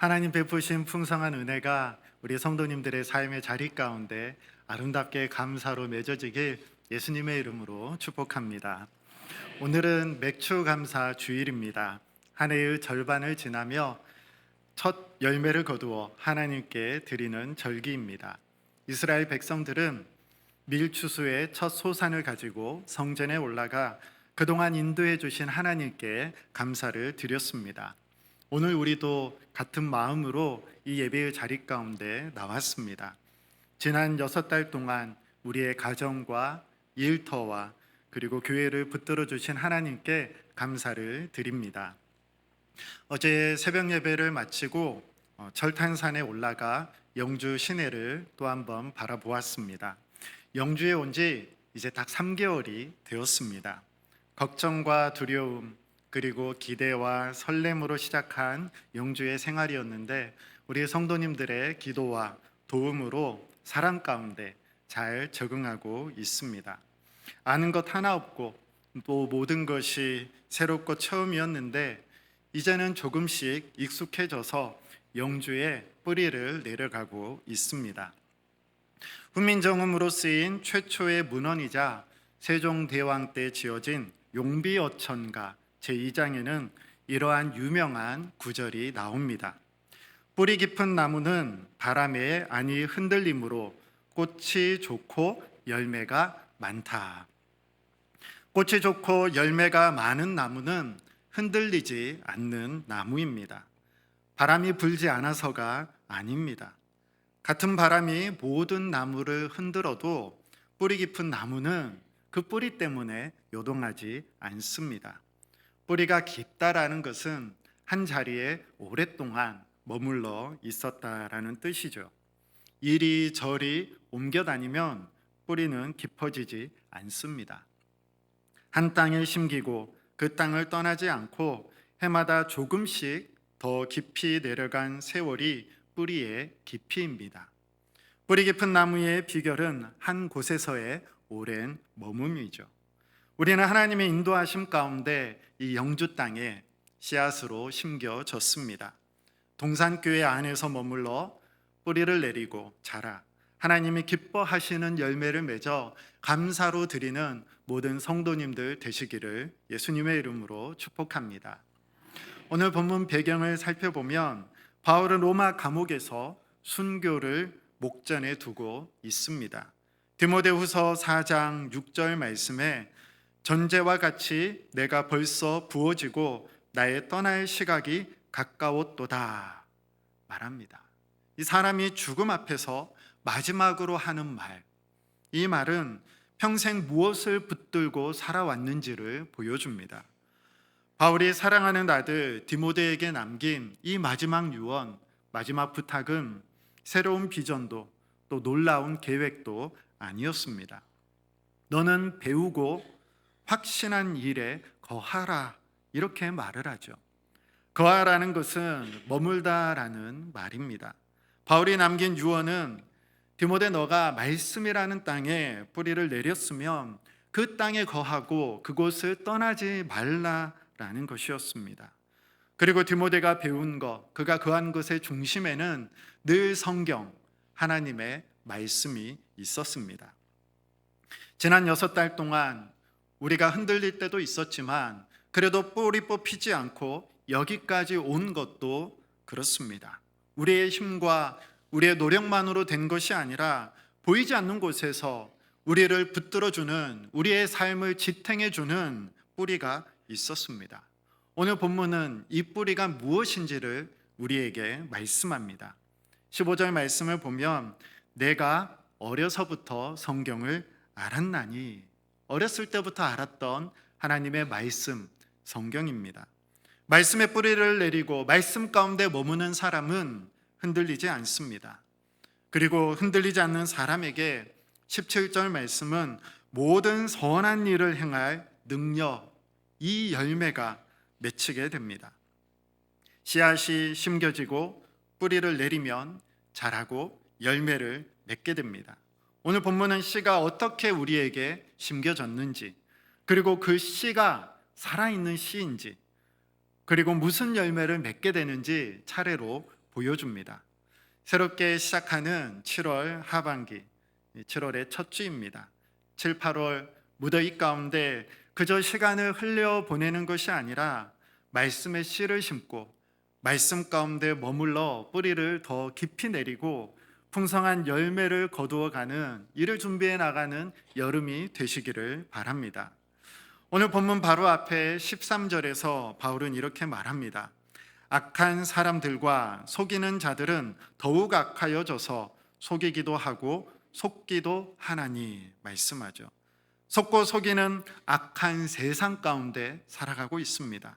하나님 베푸신 풍성한 은혜가 우리 성도님들의 삶의 자리 가운데 아름답게 감사로 맺어지길 예수님의 이름으로 축복합니다. 오늘은 맥주 감사 주일입니다. 한 해의 절반을 지나며 첫 열매를 거두어 하나님께 드리는 절기입니다. 이스라엘 백성들은 밀추수의 첫 소산을 가지고 성전에 올라가 그동안 인도해 주신 하나님께 감사를 드렸습니다. 오늘 우리도 같은 마음으로 이 예배의 자리 가운데 나왔습니다. 지난 6달 동안 우리의 가정과 일터와 그리고 교회를 붙들어 주신 하나님께 감사를 드립니다. 어제 새벽 예배를 마치고 철탄산에 올라가 영주 시내를 또 한번 바라보았습니다. 영주에 온 지 이제 딱 3개월이 되었습니다. 걱정과 두려움 그리고 기대와 설렘으로 시작한 영주의 생활이었는데 우리 성도님들의 기도와 도움으로 사랑 가운데 잘 적응하고 있습니다. 아는 것 하나 없고 또 모든 것이 새롭고 처음이었는데 이제는 조금씩 익숙해져서 영주에 뿌리를 내려가고 있습니다. 훈민정음으로 쓰인 최초의 문헌이자 세종대왕 때 지어진 용비어천가 제2장에는 이러한 유명한 구절이 나옵니다. 뿌리 깊은 나무는 바람에 안이 흔들림으로 꽃이 좋고 열매가 많다. 꽃이 좋고 열매가 많은 나무는 흔들리지 않는 나무입니다. 바람이 불지 않아서가 아닙니다. 같은 바람이 모든 나무를 흔들어도 뿌리 깊은 나무는 그 뿌리 때문에 요동하지 않습니다. 뿌리가 깊다라는 것은 한 자리에 오랫동안 머물러 있었다라는 뜻이죠. 이리저리 옮겨 다니면 뿌리는 깊어지지 않습니다. 한 땅에 심기고 그 땅을 떠나지 않고 해마다 조금씩 더 깊이 내려간 세월이 뿌리의 깊이입니다. 뿌리 깊은 나무의 비결은 한 곳에서의 오랜 머금이죠. 우리는 하나님의 인도하심 가운데 이 영주 땅에 씨앗으로 심겨졌습니다. 동산교회 안에서 머물러 뿌리를 내리고 자라 하나님이 기뻐하시는 열매를 맺어 감사로 드리는 모든 성도님들 되시기를 예수님의 이름으로 축복합니다. 오늘 본문 배경을 살펴보면 바울은 로마 감옥에서 순교를 목전에 두고 있습니다. 디모데후서 4장 6절 말씀에 전제와 같이 내가 벌써 부어지고 나의 떠날 시각이 가까웠도다 말합니다. 이 사람이 죽음 앞에서 마지막으로 하는 말, 이 말은 평생 무엇을 붙들고 살아왔는지를 보여줍니다. 바울이 사랑하는 아들 디모데에게 남긴 이 마지막 유언, 마지막 부탁은 새로운 비전도 또 놀라운 계획도 아니었습니다. 너는 배우고 확신한 일에 거하라 이렇게 말을 하죠. 거하라는 것은 머물다라는 말입니다. 바울이 남긴 유언은 디모데 너가 말씀이라는 땅에 뿌리를 내렸으면 그 땅에 거하고 그곳을 떠나지 말라라는 것이었습니다. 그리고 디모데가 배운 것, 그가 거한 것의 중심에는 늘 성경, 하나님의 말씀이 있었습니다. 지난 6달 동안 우리가 흔들릴 때도 있었지만 그래도 뿌리 뽑히지 않고 여기까지 온 것도 그렇습니다. 우리의 힘과 우리의 노력만으로 된 것이 아니라 보이지 않는 곳에서 우리를 붙들어주는, 우리의 삶을 지탱해주는 뿌리가 있었습니다. 오늘 본문은 이 뿌리가 무엇인지를 우리에게 말씀합니다. 15절 말씀을 보면 내가 어려서부터 성경을 알았나니, 어렸을 때부터 알았던 하나님의 말씀, 성경입니다. 말씀의 뿌리를 내리고 말씀 가운데 머무는 사람은 흔들리지 않습니다. 그리고 흔들리지 않는 사람에게 17절 말씀은 모든 선한 일을 행할 능력, 이 열매가 맺히게 됩니다. 씨앗이 심겨지고 뿌리를 내리면 자라고 열매를 맺게 됩니다. 오늘 본문은 씨가 어떻게 우리에게 심겨졌는지, 그리고 그 씨가 살아있는 씨인지, 그리고 무슨 열매를 맺게 되는지 차례로 보여줍니다. 새롭게 시작하는 7월 하반기, 7월의 첫 주입니다. 7, 8월 무더위 가운데 그저 시간을 흘려보내는 것이 아니라 말씀의 씨를 심고 말씀 가운데 머물러 뿌리를 더 깊이 내리고 풍성한 열매를 거두어가는 이를 준비해 나가는 여름이 되시기를 바랍니다. 오늘 본문 바로 앞에 13절에서 바울은 이렇게 말합니다. 악한 사람들과 속이는 자들은 더욱 악하여져서 속이기도 하고 속기도 하나니 말씀하죠. 속고 속이는 악한 세상 가운데 살아가고 있습니다.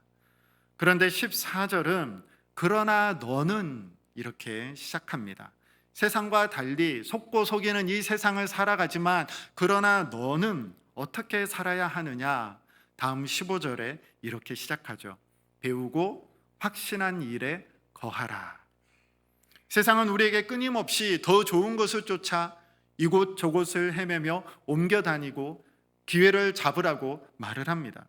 그런데 14절은 그러나 너는 이렇게 시작합니다. 세상과 달리 속고 속이는 이 세상을 살아가지만 그러나 너는 어떻게 살아야 하느냐? 다음 15절에 이렇게 시작하죠. 배우고 확신한 일에 거하라. 세상은 우리에게 끊임없이 더 좋은 것을 쫓아 이곳 저곳을 헤매며 옮겨 다니고 기회를 잡으라고 말을 합니다.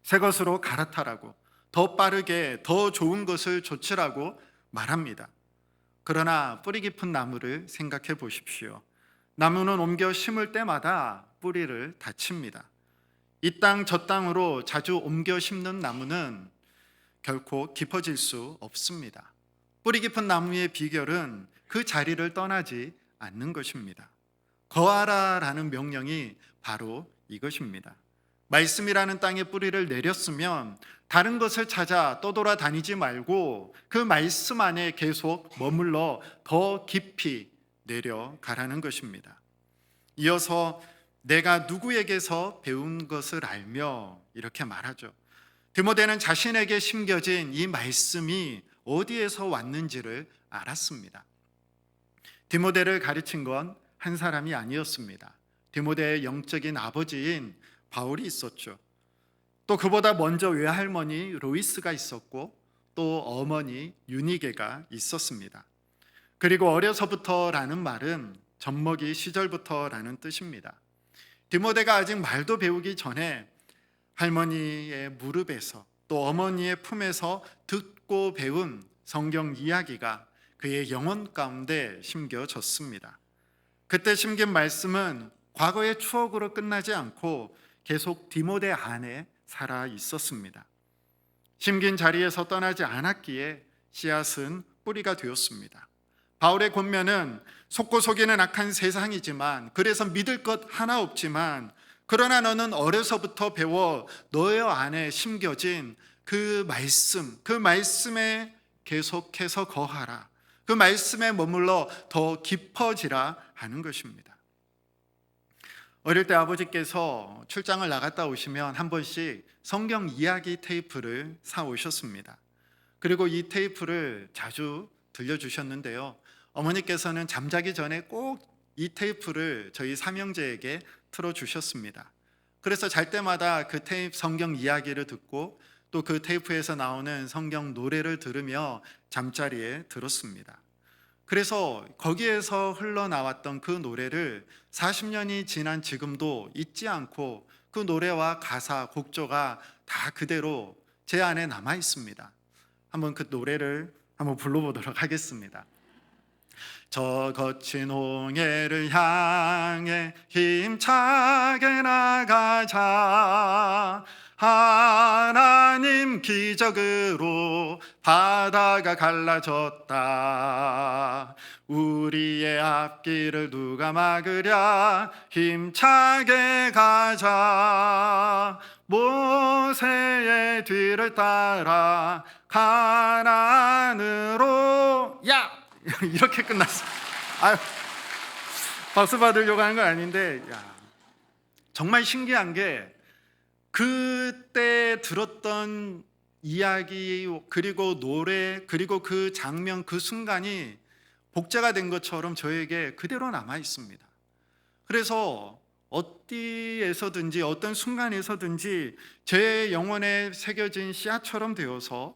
새 것으로 갈아타라고, 더 빠르게 더 좋은 것을 좇으라고 말합니다. 그러나 뿌리 깊은 나무를 생각해 보십시오. 나무는 옮겨 심을 때마다 뿌리를 다칩니다. 이 땅 저 땅으로 자주 옮겨 심는 나무는 결코 깊어질 수 없습니다. 뿌리 깊은 나무의 비결은 그 자리를 떠나지 않는 것입니다. 거하라라는 명령이 바로 이것입니다. 말씀이라는 땅에 뿌리를 내렸으면 다른 것을 찾아 떠돌아다니지 말고 그 말씀 안에 계속 머물러 더 깊이 내려가라는 것입니다. 이어서 내가 누구에게서 배운 것을 알며 이렇게 말하죠. 디모데는 자신에게 심겨진 이 말씀이 어디에서 왔는지를 알았습니다. 디모데를 가르친 건 한 사람이 아니었습니다. 디모데의 영적인 아버지인 바울이 있었죠. 또 그보다 먼저 외할머니 로이스가 있었고 또 어머니 유니게가 있었습니다. 그리고 어려서부터라는 말은 젖먹이 시절부터라는 뜻입니다. 디모데가 아직 말도 배우기 전에 할머니의 무릎에서 또 어머니의 품에서 듣고 배운 성경 이야기가 그의 영혼 가운데 심겨졌습니다. 그때 심긴 말씀은 과거의 추억으로 끝나지 않고 계속 디모데 안에 살아 있었습니다. 심긴 자리에서 떠나지 않았기에 씨앗은 뿌리가 되었습니다. 바울의 권면은 속고 속이는 악한 세상이지만 그래서 믿을 것 하나 없지만 그러나 너는 어려서부터 배워 너의 안에 심겨진 그 말씀에 계속해서 거하라. 그 말씀에 머물러 더 깊어지라 하는 것입니다. 어릴 때 아버지께서 출장을 나갔다 오시면 한 번씩 성경 이야기 테이프를 사 오셨습니다. 그리고 이 테이프를 자주 들려주셨는데요. 어머니께서는 잠자기 전에 꼭 이 테이프를 저희 삼형제에게 틀어주셨습니다. 그래서 잘 때마다 그 테이프 성경 이야기를 듣고 또 그 테이프에서 나오는 성경 노래를 들으며 잠자리에 들었습니다. 그래서 거기에서 흘러나왔던 그 노래를 40년이 지난 지금도 잊지 않고 그 노래와 가사, 곡조가 다 그대로 제 안에 남아 있습니다. 한번 그 노래를 한번 불러보도록 하겠습니다. 저 거친 홍해를 향해 힘차게 나가자. 하나님 기적으로 바다가 갈라졌다. 우리의 앞길을 누가 막으랴. 힘차게 가자. 모세의 뒤를 따라 가나안으로 야! 이렇게 끝났어. 아유, 박수 받으려고 하는 건 아닌데 정말 신기한 게 그때 들었던 이야기 그리고 노래 그리고 그 장면 그 순간이 복제가 된 것처럼 저에게 그대로 남아 있습니다. 그래서 어디에서든지 어떤 순간에서든지 제 영혼에 새겨진 씨앗처럼 되어서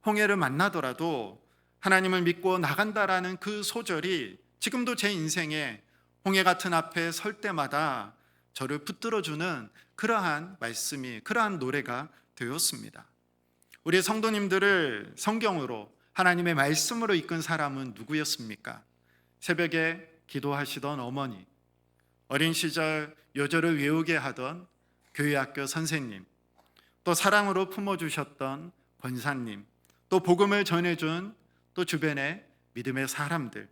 홍해를 만나더라도 하나님을 믿고 나간다라는 그 소절이 지금도 제 인생에 홍해 같은 앞에 설 때마다 저를 붙들어주는 그러한 말씀이, 그러한 노래가 되었습니다. 우리 성도님들을 성경으로 하나님의 말씀으로 이끈 사람은 누구였습니까? 새벽에 기도하시던 어머니, 어린 시절 요절을 외우게 하던 교회학교 선생님, 또 사랑으로 품어주셨던 권사님, 또 복음을 전해준 또 주변의 믿음의 사람들,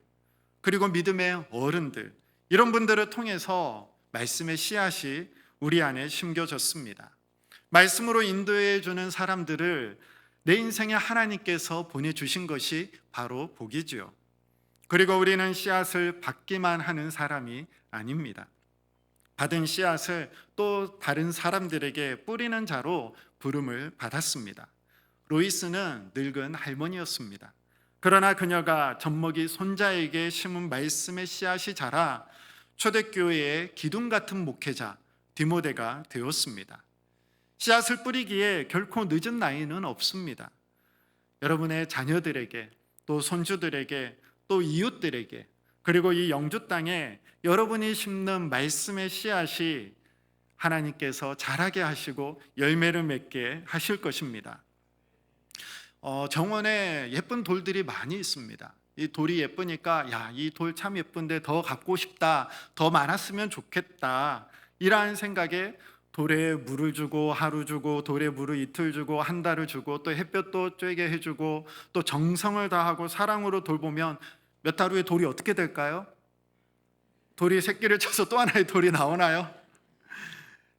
그리고 믿음의 어른들, 이런 분들을 통해서 말씀의 씨앗이 우리 안에 심겨졌습니다. 말씀으로 인도해 주는 사람들을 내 인생에 하나님께서 보내주신 것이 바로 복이지요. 그리고 우리는 씨앗을 받기만 하는 사람이 아닙니다. 받은 씨앗을 또 다른 사람들에게 뿌리는 자로 부름을 받았습니다. 로이스는 늙은 할머니였습니다. 그러나 그녀가 젖먹이 손자에게 심은 말씀의 씨앗이 자라 초대교회의 기둥 같은 목회자 디모데가 되었습니다. 씨앗을 뿌리기에 결코 늦은 나이는 없습니다. 여러분의 자녀들에게, 또 손주들에게, 또 이웃들에게, 그리고 이 영주 땅에 여러분이 심는 말씀의 씨앗이 하나님께서 자라게 하시고 열매를 맺게 하실 것입니다. 정원에 예쁜 돌들이 많이 있습니다. 이 돌이 예쁘니까 이 돌 참 예쁜데 더 갖고 싶다, 더 많았으면 좋겠다, 이러한 생각에 돌에 물을 주고 하루 주고 돌에 물을 이틀 주고 한 달을 주고 또 햇볕도 쬐게 해주고 또 정성을 다하고 사랑으로 돌보면 몇 달 후에 돌이 어떻게 될까요? 돌이 새끼를 쳐서 또 하나의 돌이 나오나요?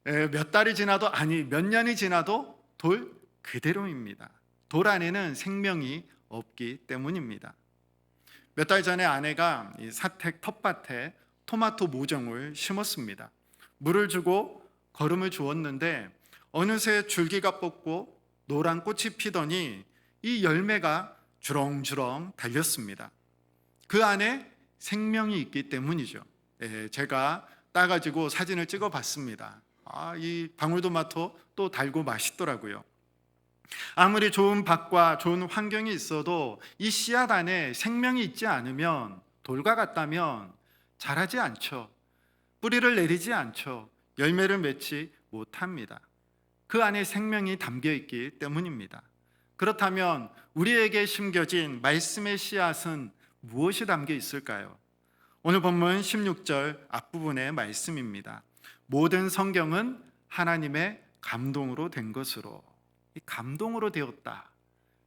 몇 달이 지나도, 아니 몇 년이 지나도 돌 그대로입니다. 돌 안에는 생명이 없기 때문입니다. 몇 달 전에 아내가 이 사택 텃밭에 토마토 모종을 심었습니다. 물을 주고 거름을 주었는데 어느새 줄기가 뻗고 노란 꽃이 피더니 이 열매가 주렁주렁 달렸습니다. 그 안에 생명이 있기 때문이죠. 제가 따가지고 사진을 찍어 봤습니다. 이 방울토마토 또 달고 맛있더라고요. 아무리 좋은 밭과 좋은 환경이 있어도 이 씨앗 안에 생명이 있지 않으면, 돌과 같다면 자라지 않죠. 뿌리를 내리지 않죠. 열매를 맺지 못합니다. 그 안에 생명이 담겨 있기 때문입니다. 그렇다면 우리에게 심겨진 말씀의 씨앗은 무엇이 담겨 있을까요? 오늘 본문 16절 앞부분의 말씀입니다. 모든 성경은 하나님의 감동으로 된 것으로. 이 감동으로 되었다.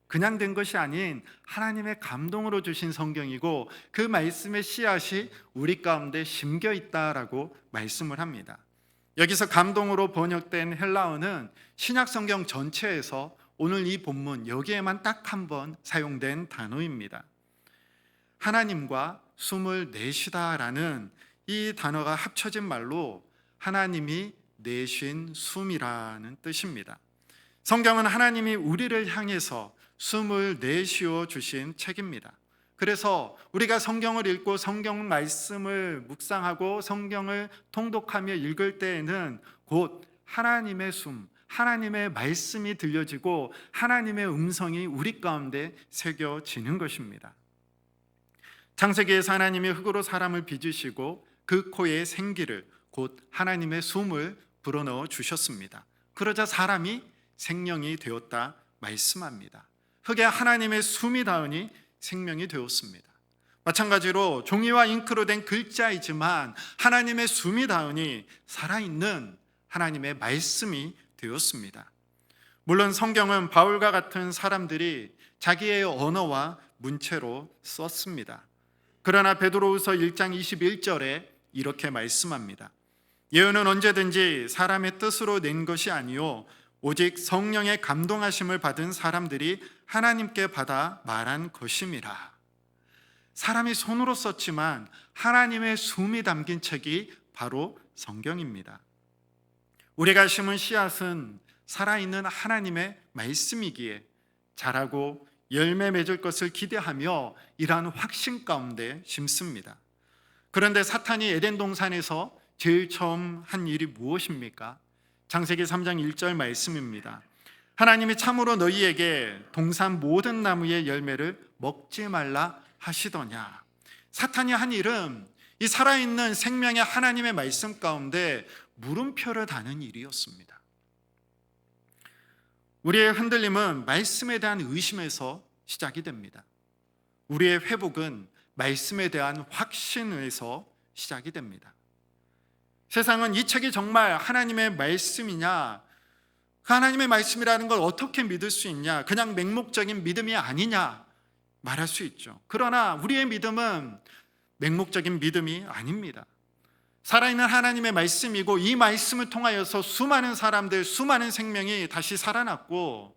그냥 된 것이 아닌 하나님의 감동으로 주신 성경이고 그 말씀의 씨앗이 우리 가운데 심겨 있다라고 말씀을 합니다. 여기서 감동으로 번역된 헬라어는 신약 성경 전체에서 오늘 이 본문 여기에만 딱 한 번 사용된 단어입니다. 하나님과 숨을 내쉬다라는 이 단어가 합쳐진 말로 하나님이 내쉰 숨이라는 뜻입니다. 성경은 하나님이 우리를 향해서 숨을 내쉬어 주신 책입니다. 그래서 우리가 성경을 읽고 성경 말씀을 묵상하고 성경을 통독하며 읽을 때에는 곧 하나님의 숨, 하나님의 말씀이 들려지고 하나님의 음성이 우리 가운데 새겨지는 것입니다. 창세기에서 하나님이 흙으로 사람을 빚으시고 그 코에 생기를, 곧 하나님의 숨을 불어넣어 주셨습니다. 그러자 사람이 생명이 되었다 말씀합니다. 흙에 하나님의 숨이 닿으니 생명이 되었습니다. 마찬가지로 종이와 잉크로 된 글자이지만 하나님의 숨이 닿으니 살아있는 하나님의 말씀이 되었습니다. 물론 성경은 바울과 같은 사람들이 자기의 언어와 문체로 썼습니다. 그러나 베드로후서 1장 21절에 이렇게 말씀합니다. 예언은 언제든지 사람의 뜻으로 낸 것이 아니요 오직 성령의 감동하심을 받은 사람들이 하나님께 받아 말한 것임이라. 사람이 손으로 썼지만 하나님의 숨이 담긴 책이 바로 성경입니다. 우리가 심은 씨앗은 살아있는 하나님의 말씀이기에 자라고 열매 맺을 것을 기대하며 이러한 확신 가운데 심습니다. 그런데 사탄이 에덴 동산에서 제일 처음 한 일이 무엇입니까? 창세기 3장 1절 말씀입니다. 하나님이 참으로 너희에게 동산 모든 나무의 열매를 먹지 말라 하시더냐. 사탄이 한 일은 이 살아있는 생명의 하나님의 말씀 가운데 물음표를 다는 일이었습니다. 우리의 흔들림은 말씀에 대한 의심에서 시작이 됩니다. 우리의 회복은 말씀에 대한 확신에서 시작이 됩니다. 세상은 이 책이 정말 하나님의 말씀이냐, 그 하나님의 말씀이라는 걸 어떻게 믿을 수 있냐, 그냥 맹목적인 믿음이 아니냐 말할 수 있죠. 그러나 우리의 믿음은 맹목적인 믿음이 아닙니다. 살아있는 하나님의 말씀이고, 이 말씀을 통하여서 수많은 사람들, 수많은 생명이 다시 살아났고,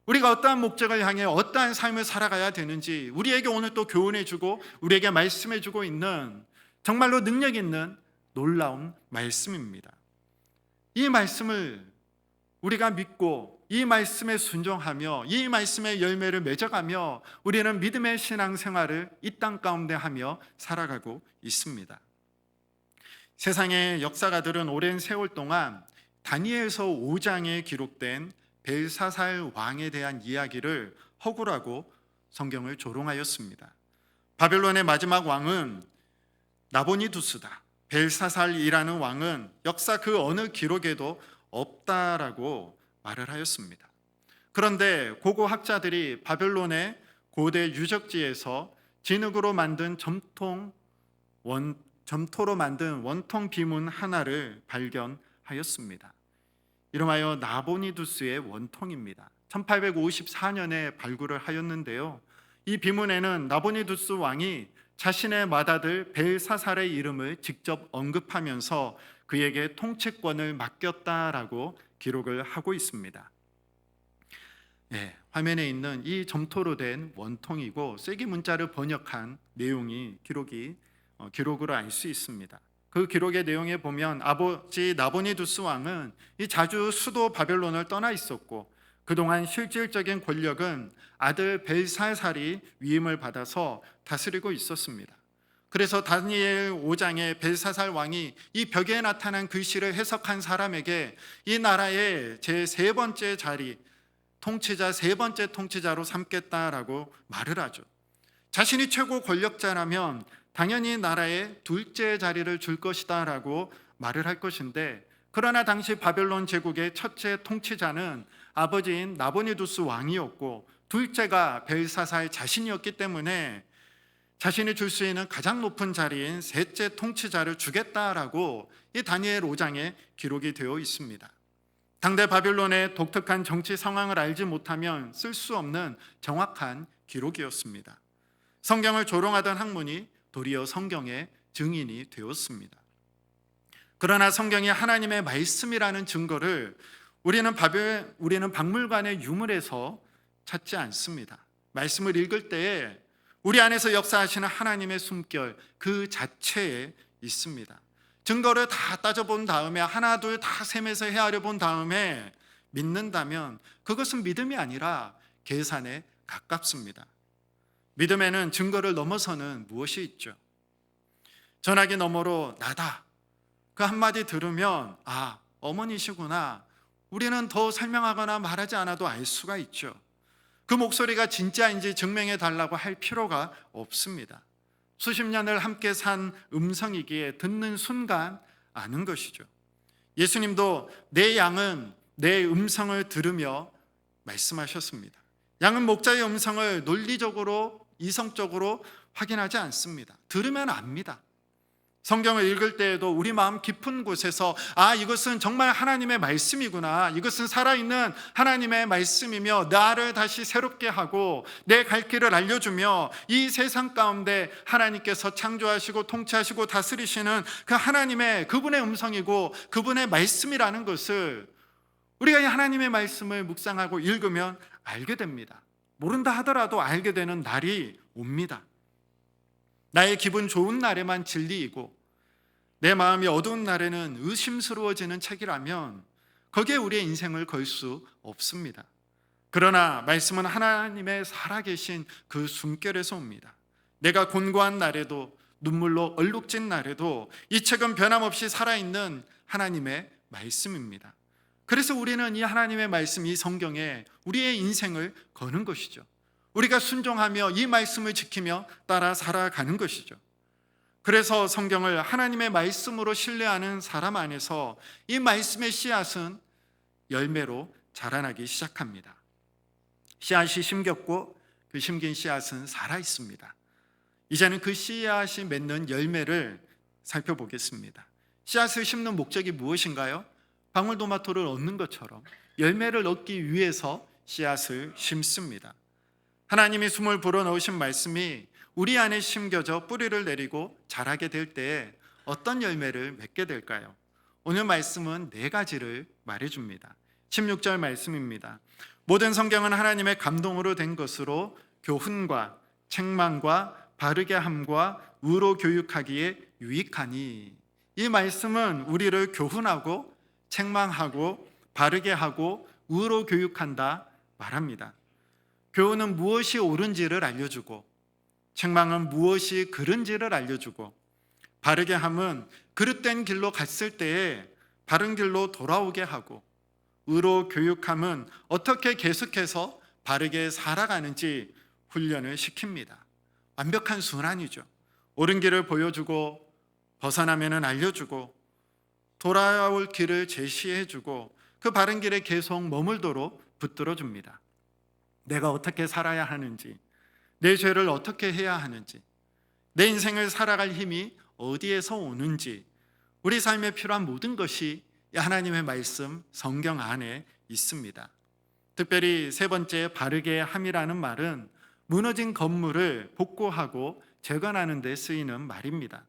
우리가 어떠한 목적을 향해 어떠한 삶을 살아가야 되는지 우리에게 오늘 또 교훈해주고 우리에게 말씀해주고 있는 정말로 능력 있는 놀라운 말씀입니다. 이 말씀을 우리가 믿고 이 말씀에 순종하며 이 말씀의 열매를 맺어가며 우리는 믿음의 신앙생활을 이 땅 가운데 하며 살아가고 있습니다. 세상의 역사가들은 오랜 세월 동안 다니엘서 5장에 기록된 벨사살 왕에 대한 이야기를 허구라고 성경을 조롱하였습니다. 바벨론의 마지막 왕은 나보니두스다. 벨사살이라는 왕은 역사 그 어느 기록에도 없다라고 말을 하였습니다. 그런데 고고 학자들이 바벨론의 고대 유적지에서 진흙으로 만든 점토로 만든 원통 비문 하나를 발견하였습니다. 이름하여 나보니두스의 원통입니다. 1854년에 발굴을 하였는데요. 이 비문에는 나보니두스 왕이 자신의 맏아들 벨사살의 이름을 직접 언급하면서 그에게 통치권을 맡겼다라고 기록을 하고 있습니다. 화면에 있는 이 점토로 된 원통이고 쐐기 문자를 번역한 내용이 기록으로 알 수 있습니다. 그 기록의 내용에 보면 아버지 나보니두스 왕은 자주 수도 바벨론을 떠나 있었고, 그동안 실질적인 권력은 아들 벨사살이 위임을 받아서 다스리고 있었습니다. 그래서 다니엘 5장에 벨사살 왕이 이 벽에 나타난 글씨를 해석한 사람에게 이 나라의 제 번째 자리, 통치자 세 번째 통치자로 삼겠다라고 말을 하죠. 자신이 최고 권력자라면 당연히 나라의 둘째 자리를 줄 것이다 라고 말을 할 것인데, 그러나 당시 바벨론 제국의 첫째 통치자는 아버지인 나보니두스 왕이었고 둘째가 벨사살 자신이었기 때문에 자신이 줄 수 있는 가장 높은 자리인 셋째 통치자를 주겠다라고 이 다니엘 5장에 기록이 되어 있습니다. 당대 바벨론의 독특한 정치 상황을 알지 못하면 쓸 수 없는 정확한 기록이었습니다. 성경을 조롱하던 학문이 도리어 성경의 증인이 되었습니다. 그러나 성경이 하나님의 말씀이라는 증거를 우리는 박물관의 유물에서 찾지 않습니다. 말씀을 읽을 때에 우리 안에서 역사하시는 하나님의 숨결 그 자체에 있습니다. 증거를 다 따져본 다음에 하나 둘 다 셈해서 헤아려 본 다음에 믿는다면 그것은 믿음이 아니라 계산에 가깝습니다. 믿음에는 증거를 넘어서는 무엇이 있죠? 전화기 너머로 나다, 그 한마디 들으면 어머니시구나, 우리는 더 설명하거나 말하지 않아도 알 수가 있죠. 그 목소리가 진짜인지 증명해 달라고 할 필요가 없습니다. 수십 년을 함께 산 음성이기에 듣는 순간 아는 것이죠. 예수님도 내 양은 내 음성을 들으며 말씀하셨습니다. 양은 목자의 음성을 논리적으로 이성적으로 확인하지 않습니다. 들으면 압니다. 성경을 읽을 때에도 우리 마음 깊은 곳에서 이것은 정말 하나님의 말씀이구나, 이것은 살아있는 하나님의 말씀이며 나를 다시 새롭게 하고 내 갈 길을 알려주며 이 세상 가운데 하나님께서 창조하시고 통치하시고 다스리시는 그 하나님의 그분의 음성이고 그분의 말씀이라는 것을 우리가 이 하나님의 말씀을 묵상하고 읽으면 알게 됩니다. 모른다 하더라도 알게 되는 날이 옵니다. 나의 기분 좋은 날에만 진리이고 내 마음이 어두운 날에는 의심스러워지는 책이라면 거기에 우리의 인생을 걸 수 없습니다. 그러나 말씀은 하나님의 살아계신 그 숨결에서 옵니다. 내가 곤고한 날에도 눈물로 얼룩진 날에도 이 책은 변함없이 살아있는 하나님의 말씀입니다. 그래서 우리는 이 하나님의 말씀, 이 성경에 우리의 인생을 거는 것이죠. 우리가 순종하며 이 말씀을 지키며 따라 살아가는 것이죠. 그래서 성경을 하나님의 말씀으로 신뢰하는 사람 안에서 이 말씀의 씨앗은 열매로 자라나기 시작합니다. 씨앗이 심겼고 그 심긴 씨앗은 살아 있습니다. 이제는 그 씨앗이 맺는 열매를 살펴보겠습니다. 씨앗을 심는 목적이 무엇인가요? 방울토마토를 얻는 것처럼 열매를 얻기 위해서 씨앗을 심습니다. 하나님이 숨을 불어넣으신 말씀이 우리 안에 심겨져 뿌리를 내리고 자라게 될 때에 어떤 열매를 맺게 될까요? 오늘 말씀은 네 가지를 말해줍니다. 16절 말씀입니다. 모든 성경은 하나님의 감동으로 된 것으로 교훈과 책망과 바르게 함과 의로 교육하기에 유익하니. 이 말씀은 우리를 교훈하고 책망하고 바르게 하고 의로 교육한다 말합니다. 교훈은 무엇이 옳은지를 알려주고, 책망은 무엇이 그른지를 알려주고, 바르게 함은 그릇된 길로 갔을 때에 바른 길로 돌아오게 하고, 의로 교육함은 어떻게 계속해서 바르게 살아가는지 훈련을 시킵니다. 완벽한 순환이죠. 옳은 길을 보여주고, 벗어나면은 알려주고, 돌아올 길을 제시해주고, 그 바른 길에 계속 머물도록 붙들어줍니다. 내가 어떻게 살아야 하는지, 내 죄를 어떻게 해야 하는지, 내 인생을 살아갈 힘이 어디에서 오는지, 우리 삶에 필요한 모든 것이 하나님의 말씀 성경 안에 있습니다. 특별히 세 번째 바르게 함이라는 말은 무너진 건물을 복구하고 재건하는 데 쓰이는 말입니다.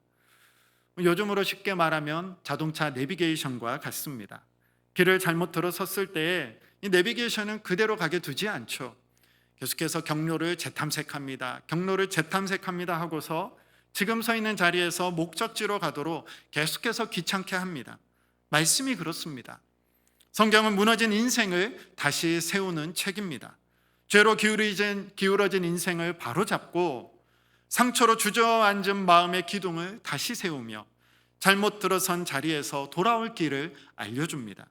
요즘으로 쉽게 말하면 자동차 내비게이션과 같습니다. 길을 잘못 들어섰을 때에 이 내비게이션은 그대로 가게 두지 않죠. 계속해서 경로를 재탐색합니다. 경로를 재탐색합니다 하고서 지금 서 있는 자리에서 목적지로 가도록 계속해서 귀찮게 합니다. 말씀이 그렇습니다. 성경은 무너진 인생을 다시 세우는 책입니다. 죄로 기울어진 인생을 바로잡고 상처로 주저앉은 마음의 기둥을 다시 세우며 잘못 들어선 자리에서 돌아올 길을 알려줍니다.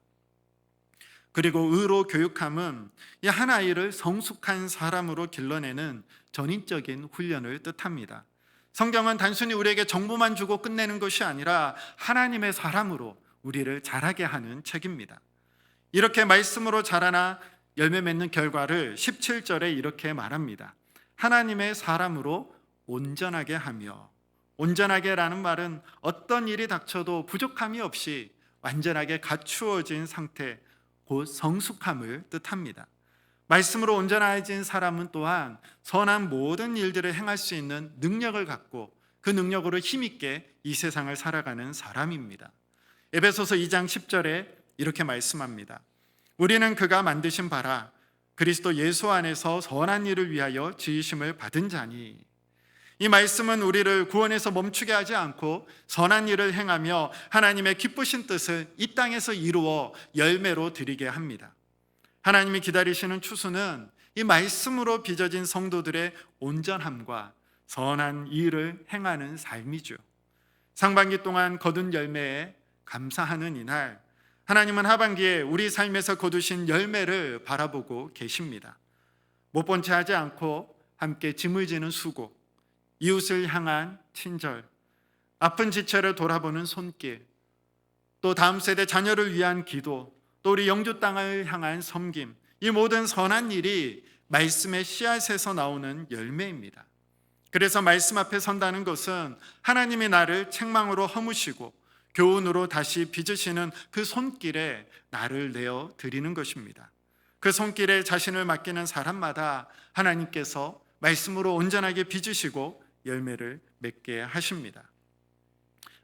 그리고 의로 교육함은 이 한 아이를 성숙한 사람으로 길러내는 전인적인 훈련을 뜻합니다. 성경은 단순히 우리에게 정보만 주고 끝내는 것이 아니라 하나님의 사람으로 우리를 자라게 하는 책입니다. 이렇게 말씀으로 자라나 열매 맺는 결과를 17절에 이렇게 말합니다. 하나님의 사람으로 온전하게 하며, 온전하게라는 말은 어떤 일이 닥쳐도 부족함이 없이 완전하게 갖추어진 상태, 곧 성숙함을 뜻합니다. 말씀으로 온전해진 사람은 또한 선한 모든 일들을 행할 수 있는 능력을 갖고 그 능력으로 힘있게 이 세상을 살아가는 사람입니다. 에베소서 2장 10절에 이렇게 말씀합니다. 우리는 그가 만드신 바라 그리스도 예수 안에서 선한 일을 위하여 지으심을 받은 자니. 이 말씀은 우리를 구원에서 멈추게 하지 않고 선한 일을 행하며 하나님의 기쁘신 뜻을 이 땅에서 이루어 열매로 드리게 합니다. 하나님이 기다리시는 추수는 이 말씀으로 빚어진 성도들의 온전함과 선한 일을 행하는 삶이죠. 상반기 동안 거둔 열매에 감사하는 이날, 하나님은 하반기에 우리 삶에서 거두신 열매를 바라보고 계십니다. 못 본 채 하지 않고 함께 짐을 지는 수고, 이웃을 향한 친절, 아픈 지체를 돌아보는 손길, 또 다음 세대 자녀를 위한 기도, 또 우리 영주 땅을 향한 섬김, 이 모든 선한 일이 말씀의 씨앗에서 나오는 열매입니다. 그래서 말씀 앞에 선다는 것은 하나님이 나를 책망으로 허무시고 교훈으로 다시 빚으시는 그 손길에 나를 내어 드리는 것입니다. 그 손길에 자신을 맡기는 사람마다 하나님께서 말씀으로 온전하게 빚으시고 열매를 맺게 하십니다.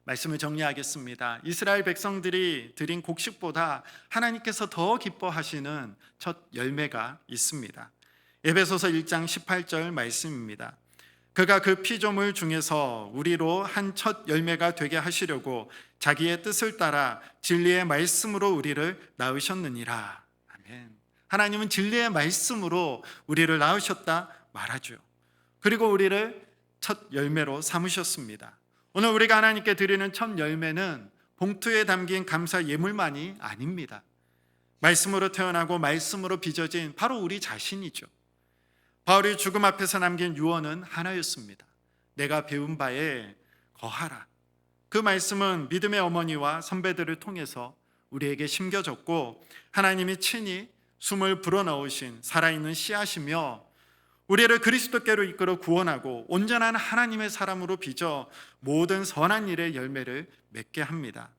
말씀을 정리하겠습니다. 이스라엘 백성들이 드린 곡식보다 하나님께서 더 기뻐하시는 첫 열매가 있습니다. 에베소서 1장 18절 말씀입니다. 그가 그 피조물 중에서 우리로 한 첫 열매가 되게 하시려고 자기의 뜻을 따라 진리의 말씀으로 우리를 낳으셨느니라. 아멘. 하나님은 진리의 말씀으로 우리를 낳으셨다 말하죠. 그리고 우리를 첫 열매로 삼으셨습니다. 오늘 우리가 하나님께 드리는 첫 열매는 봉투에 담긴 감사 예물만이 아닙니다. 말씀으로 태어나고 말씀으로 빚어진 바로 우리 자신이죠. 바울이 죽음 앞에서 남긴 유언은 하나였습니다. 내가 배운 바에 거하라. 그 말씀은 믿음의 어머니와 선배들을 통해서 우리에게 심겨졌고 하나님이 친히 숨을 불어넣으신 살아있는 씨앗이며 우리를 그리스도께로 이끌어 구원하고 온전한 하나님의 사람으로 빚어 모든 선한 일의 열매를 맺게 합니다.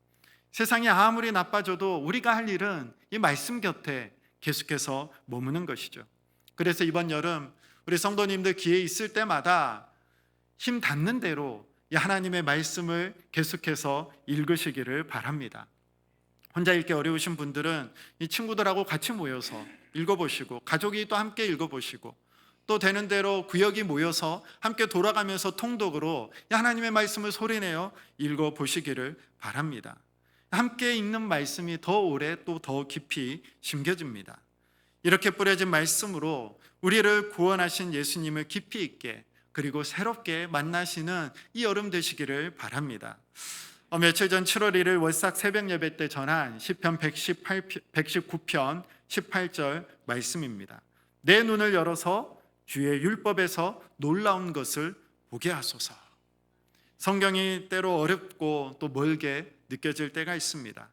세상이 아무리 나빠져도 우리가 할 일은 이 말씀 곁에 계속해서 머무는 것이죠. 그래서 이번 여름 우리 성도님들 기회 있을 때마다 힘 닿는 대로 이 하나님의 말씀을 계속해서 읽으시기를 바랍니다. 혼자 읽기 어려우신 분들은 이 친구들하고 같이 모여서 읽어보시고, 가족이 또 함께 읽어보시고, 또 되는 대로 구역이 모여서 함께 돌아가면서 통독으로 하나님의 말씀을 소리내어 읽어보시기를 바랍니다. 함께 읽는 말씀이 더 오래 또 더 깊이 심겨집니다. 이렇게 뿌려진 말씀으로 우리를 구원하신 예수님을 깊이 있게 그리고 새롭게 만나시는 이 여름 되시기를 바랍니다. 며칠 전 7월 1일 월삭 새벽 예배 때 전한 시편 119편 18절 말씀입니다. 내 눈을 열어서 주의 율법에서 놀라운 것을 보게 하소서. 성경이 때로 어렵고 또 멀게 느껴질 때가 있습니다.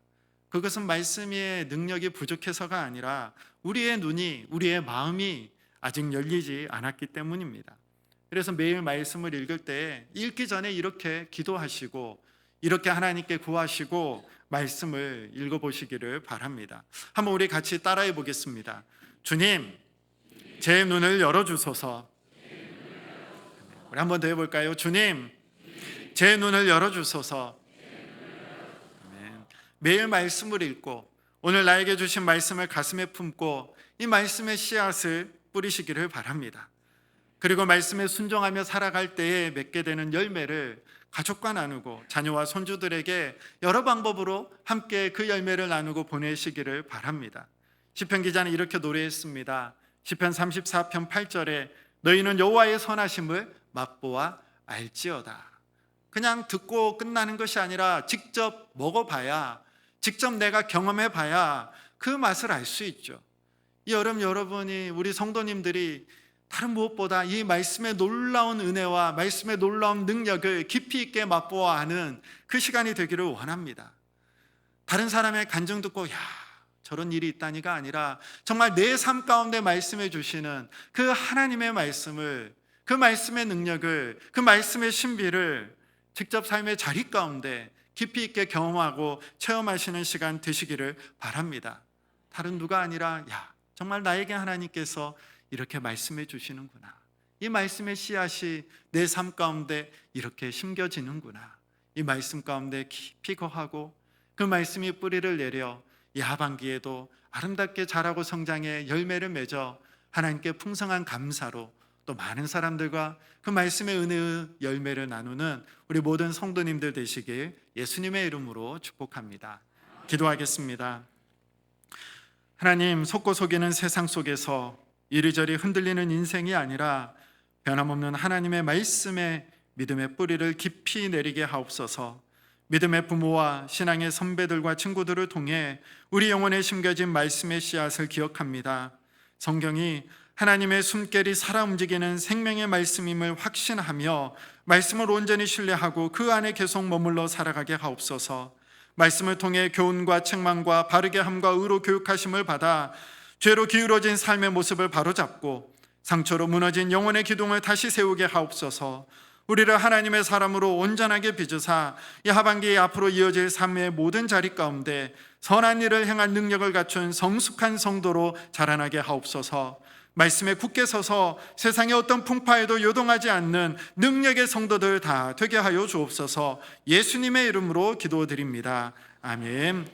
그것은 말씀의 능력이 부족해서가 아니라 우리의 눈이, 우리의 마음이 아직 열리지 않았기 때문입니다. 그래서 매일 말씀을 읽을 때 읽기 전에 이렇게 기도하시고 이렇게 하나님께 구하시고 말씀을 읽어보시기를 바랍니다. 한번 우리 같이 따라해 보겠습니다. 주님, 제 눈을 열어주소서. 우리 한번 더 해볼까요? 주님, 제 눈을 열어주소서. 매일 말씀을 읽고 오늘 나에게 주신 말씀을 가슴에 품고 이 말씀의 씨앗을 뿌리시기를 바랍니다. 그리고 말씀에 순종하며 살아갈 때에 맺게 되는 열매를 가족과 나누고 자녀와 손주들에게 여러 방법으로 함께 그 열매를 나누고 보내시기를 바랍니다. 시편 기자는 이렇게 노래했습니다. 시편 34편 8절에 너희는 여호와의 선하심을 맛보아 알지어다. 그냥 듣고 끝나는 것이 아니라 직접 먹어봐야, 직접 내가 경험해봐야 그 맛을 알 수 있죠. 이 여름 여러분이, 우리 성도님들이 다른 무엇보다 이 말씀의 놀라운 은혜와 말씀의 놀라운 능력을 깊이 있게 맛보아 아는 그 시간이 되기를 원합니다. 다른 사람의 간증 듣고 야, 저런 일이 있다니가 아니라 정말 내 삶 가운데 말씀해 주시는 그 하나님의 말씀을, 그 말씀의 능력을, 그 말씀의 신비를 직접 삶의 자리 가운데 깊이 있게 경험하고 체험하시는 시간 되시기를 바랍니다. 다른 누가 아니라 야, 정말 나에게 하나님께서 이렇게 말씀해 주시는구나. 이 말씀의 씨앗이 내 삶 가운데 이렇게 심겨지는구나. 이 말씀 가운데 깊이 거하고 그 말씀이 뿌리를 내려 이 하반기에도 아름답게 자라고 성장해 열매를 맺어 하나님께 풍성한 감사로 또 많은 사람들과 그 말씀의 은혜의 열매를 나누는 우리 모든 성도님들 되시길 예수님의 이름으로 축복합니다. 기도하겠습니다. 하나님, 속고 속이는 세상 속에서 이리저리 흔들리는 인생이 아니라 변함없는 하나님의 말씀에 믿음의 뿌리를 깊이 내리게 하옵소서. 믿음의 부모와 신앙의 선배들과 친구들을 통해 우리 영혼에 심겨진 말씀의 씨앗을 기억합니다. 성경이 하나님의 숨결이 살아 움직이는 생명의 말씀임을 확신하며 말씀을 온전히 신뢰하고 그 안에 계속 머물러 살아가게 하옵소서. 말씀을 통해 교훈과 책망과 바르게 함과 의로 교육하심을 받아 죄로 기울어진 삶의 모습을 바로잡고 상처로 무너진 영혼의 기둥을 다시 세우게 하옵소서. 우리를 하나님의 사람으로 온전하게 빚으사 이 하반기에 앞으로 이어질 삶의 모든 자리 가운데 선한 일을 행할 능력을 갖춘 성숙한 성도로 자라나게 하옵소서. 말씀에 굳게 서서 세상의 어떤 풍파에도 요동하지 않는 능력의 성도들 다 되게 하여 주옵소서. 예수님의 이름으로 기도드립니다. 아멘.